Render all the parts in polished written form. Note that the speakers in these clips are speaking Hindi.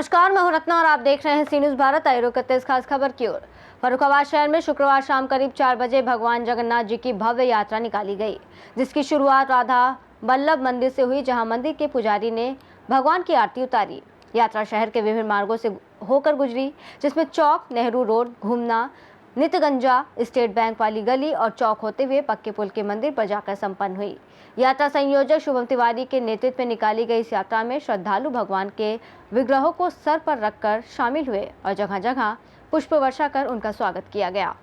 नमस्कार, मैं हूं रत्ना और आप देख रहे हैं सी न्यूज़ भारत। आइए रुक करते हैं इस खास खबर की ओर। फर्रुखाबाद शहर में शुक्रवार शाम करीब 4 बजे भगवान जगन्नाथ जी की भव्य यात्रा निकाली गई, जिसकी शुरुआत राधा वल्लभ मंदिर से हुई, जहां मंदिर के पुजारी ने भगवान की आरती उतारी। यात्रा शहर के विभिन्न मार्गों से होकर गुजरी, जिसमें चौक, नेहरू रोड, घूमना, नितगंजा, स्टेट बैंक वाली गली और चौक होते हुए पक्के पुल के मंदिर पर जाकर संपन्न हुई। यात्रा संयोजक शुभम तिवारी के नेतृत्व में निकाली गई इस यात्रा में श्रद्धालु भगवान के विग्रहों को सर पर रखकर शामिल हुए और जगह जगह पुष्प वर्षा कर उनका स्वागत किया गया।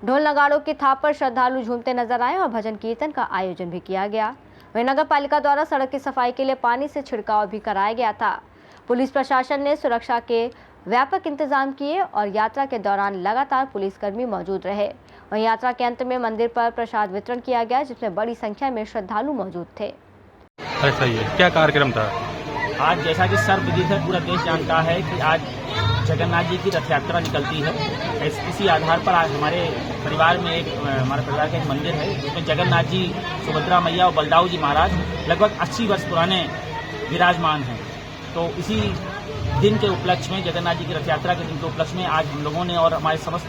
ढोल नगाड़ों की थाप पर श्रद्धालु झूमते नजर आए और भजन कीर्तन का आयोजन भी किया गया। वहीं नगर पालिका द्वारा सड़क की सफाई के लिए पानी से छिड़काव भी कराया गया था। पुलिस प्रशासन ने सुरक्षा के व्यापक इंतजाम किए और यात्रा के दौरान लगातार पुलिसकर्मी मौजूद रहे। वहीं यात्रा के अंत में मंदिर पर प्रसाद वितरण किया गया, जिसमें बड़ी संख्या में श्रद्धालु मौजूद थे। ऐसा ही है, क्या कार्यक्रम था आज? जैसा कि सर्वविदित है, पूरा देश जानता है कि आज जगन्नाथ जी की रथ यात्रा निकलती है। इसी आधार पर आज हमारे परिवार का एक मंदिर है, जिसमें जगन्नाथ जी, सुभद्रा मैया और बलदाऊ जी महाराज लगभग 80 वर्ष पुराने विराजमान हैं। तो इसी दिन के उपलक्ष्य में, जगन्नाथ जी की रथ यात्रा के दिन के उपलक्ष्य में आज हम लोगों ने और हमारे समस्त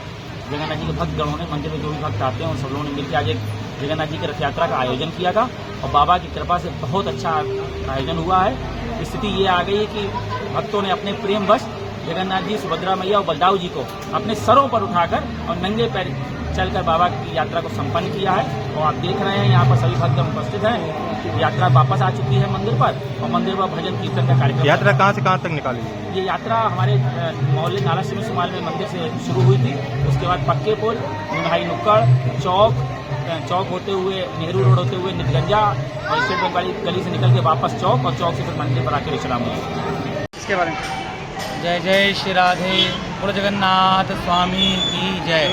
जगन्नाथ जी के भक्तगणों ने, मंदिर में जो भी भक्त आते हैं उन सब लोगों ने मिलकर आज एक जगन्नाथ जी की रथ यात्रा का आयोजन किया था और बाबा की कृपा से बहुत अच्छा आयोजन हुआ है। स्थिति ये आ गई है कि भक्तों ने अपने प्रेमवश जगन्नाथ जी, सुभद्रा मैया और बलदाऊ जी को अपने सरों पर उठाकर और नंगे पैर चलकर बाबा की यात्रा को संपन्न किया है। और आप देख रहे हैं यहाँ पर सभी भक्तगण उपस्थित हैं। यात्रा वापस आ चुकी है मंदिर पर और मंदिर पर भजन कीर्तन का कार्यक्रम। यात्रा कहाँ से कहाँ तक निकाली? ये यात्रा हमारे मोहल्ले नाला सिमी सुमाल में मंदिर से शुरू हुई थी। उसके बाद पक्के पुल, नुनहाई नुक्कड़, चौक होते हुए, नेहरू रोड होते हुए नितगंजा और स्टेट बैंक वाली गली से निकल के वापस चौक और चौक से फिर मंदिर पर आकर विश्राम हुआ। इसके बारे में जय जय श्री राधे, बोलो जगन्नाथ स्वामी की जय।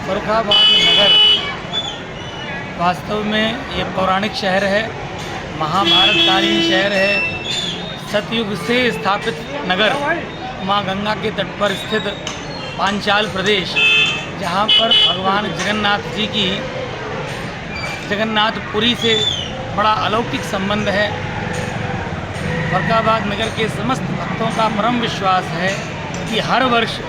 फर्रुखाबाद नगर वास्तव में ये पौराणिक शहर है, महाभारतकालीन शहर है, सतयुग से स्थापित नगर, माँ गंगा के तट पर स्थित पांचाल प्रदेश, जहाँ पर भगवान जगन्नाथ जी की जगन्नाथपुरी से बड़ा अलौकिक संबंध है। फर्रुखाबाद नगर के समस्त भक्तों का परम विश्वास है कि हर वर्ष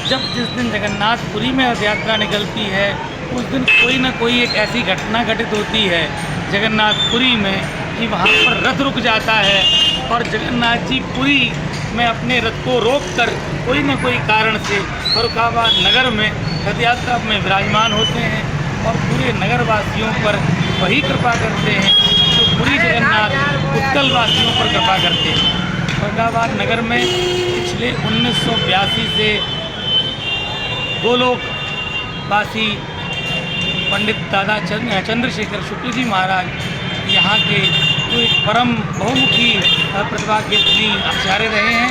जिस दिन जगन्नाथपुरी में रथ यात्रा निकलती है, उस दिन कोई न कोई एक ऐसी घटना घटित होती है जगन्नाथपुरी में कि वहाँ पर रथ रुक जाता है और जगन्नाथ जी पुरी में अपने रथ को रोककर कोई न कोई कारण से फर्रुखाबाद नगर में रथ यात्रा में विराजमान होते हैं और पूरे नगर वासियों पर वही कृपा करते हैं जो पूरी जगन्नाथ उत्कल वासियों पर कृपा करते हैं। फर्रुखाबाद नगर में पिछले 1982 से गोलोक वासी पंडित दादा चंद्रशेखर शुक्ल जी महाराज यहाँ के जो एक परम बहुमुखी प्रतिभा के धनी आचार्य रहे हैं,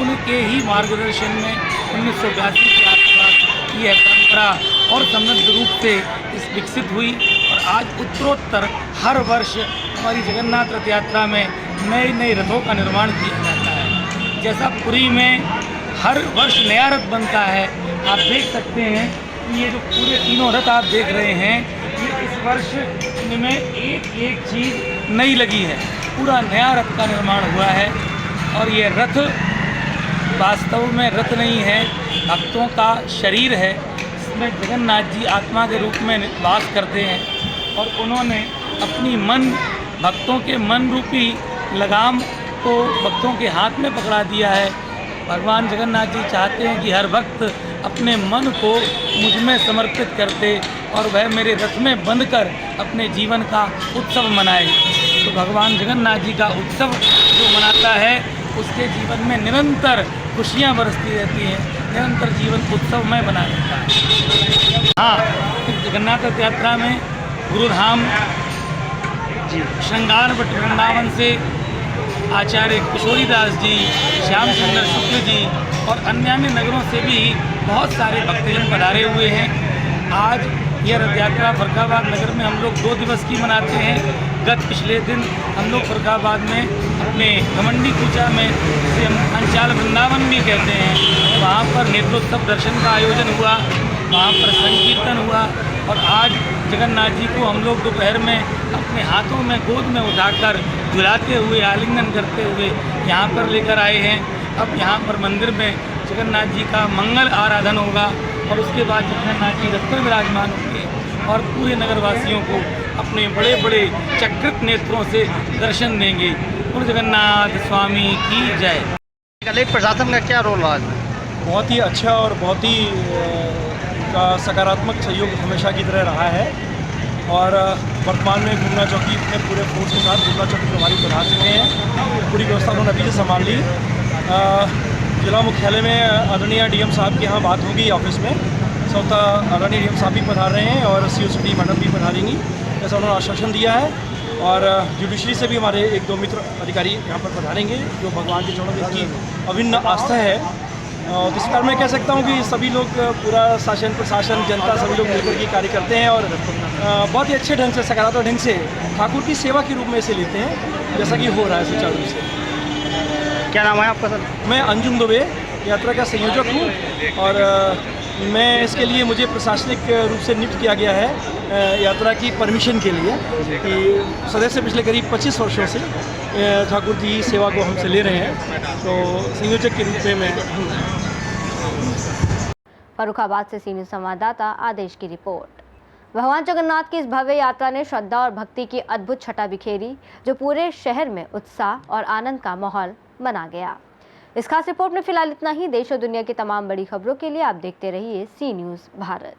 उनके ही मार्गदर्शन में 1982 के आसपास यह परंपरा और समृद्ध रूप से विकसित हुई और आज उत्तरोत्तर हर वर्ष हमारी जगन्नाथ रथ यात्रा में नए नए रथों का निर्माण किया जाता है। जैसा पुरी में हर वर्ष नया रथ बनता है, आप देख सकते हैं कि ये जो पूरे तीनों रथ आप देख रहे हैं, ये इस वर्ष में एक एक चीज़ नई लगी है। पूरा नया रथ का निर्माण हुआ है और ये रथ वास्तव में रथ नहीं है, भक्तों का शरीर है। इसमें जगन्नाथ जी आत्मा के रूप में वास करते हैं और उन्होंने अपनी भक्तों के मन रूपी लगाम को भक्तों के हाथ में पकड़ा दिया है। भगवान जगन्नाथ जी चाहते हैं कि हर भक्त अपने मन को मुझ में समर्पित करते और वह मेरे रथ में बंधकर अपने जीवन का उत्सव मनाए। तो भगवान जगन्नाथ जी का उत्सव जो मनाता है, उसके जीवन में निरंतर खुशियाँ बरसती रहती हैं, निरंतर जीवन उत्सवमय बना रहता है। हाँ, जगन्नाथ रथ यात्रा में गुरुधाम श्रृंगार भट्ट वृंदावन से आचार्य किशोरीदास जी, श्याम सुंदर शुक्ल जी और अन्य नगरों से भी बहुत सारे भक्तजन पधारे हुए हैं। आज यह रथ यात्रा फर्रुखाबाद नगर में हम लोग 2 दिवस की मनाते हैं। पिछले दिन हम लोग फर्रुखाबाद में अपने घमंडी कूचा में, जिसे हम पांचाल वृंदावन भी कहते हैं, वहाँ पर नेत्रोत्सव दर्शन का आयोजन हुआ, वहाँ पर संकीर्तन हुआ और आज जगन्नाथ जी को हम लोग दोपहर में अपने हाथों में गोद में उठाकर झुलाते हुए, आलिंगन करते हुए यहाँ पर लेकर आए हैं। अब यहाँ पर मंदिर में जगन्नाथ जी का मंगल आराधन होगा और उसके बाद जगन्नाथ जी रथ पर विराजमान होंगे और पूरे नगरवासियों को अपने बड़े बड़े चक्रित नेत्रों से दर्शन देंगे। और जगन्नाथ स्वामी की जय। प्रशासन का क्या रोल रहा है? बहुत ही अच्छा और बहुत ही का सकारात्मक सहयोग हमेशा की तरह रहा है और वर्तमान में गुमला चौकी अपने पूरे फोर्स के साथ गुमला चौकी प्रभारी प्रधान चुके हैं। पूरी व्यवस्था उन्होंने अभी से संभाल ली। जिला मुख्यालय में आदरणीय डीएम साहब की यहाँ बात होगी ऑफिस में। स्वतः आदरणीय डीएम साहब भी पधार रहे हैं और COCD मैडम भी पधारेंगी, ऐसा उन्होंने आश्वासन दिया है। और जुडिशरी से भी हमारे 1-2 मित्र अधिकारी यहाँ पर पधारेंगे जो भगवान के चरणों में इनकी अभिन्न आस्था है। और इस कारण मैं कह सकता हूँ कि सभी लोग, पूरा शासन प्रशासन जनता सभी लोग मिलकर के कार्य करते हैं और बहुत ही अच्छे ढंग से, सकारात्मक ढंग से ठाकुर की सेवा के रूप में इसे लेते हैं, जैसा कि हो रहा है सुचारू रूप से। क्या नाम है आपका सर? मैं अंजुम दुबे यात्रा का संयोजक हूँ और मैं इसके लिए मुझे प्रशासनिक रूप से नियुक्त किया गया है यात्रा की परमिशन के लिए कि सदस्य पिछले करीब 25 वर्षों से ठाकुर जी सेवा को हमसे ले रहे हैं, तो संयोजक के रूप में मैं हूँ। फर्रुखाबाद से सीनियर संवाददाता आदेश की रिपोर्ट। भगवान जगन्नाथ की इस भव्य यात्रा ने श्रद्धा और भक्ति की अद्भुत छटा बिखेरी, जो पूरे शहर में उत्साह और आनंद का माहौल बना गया। इस खास रिपोर्ट में फिलहाल इतना ही। देश और दुनिया की तमाम बड़ी खबरों के लिए आप देखते रहिए सी न्यूज़ भारत।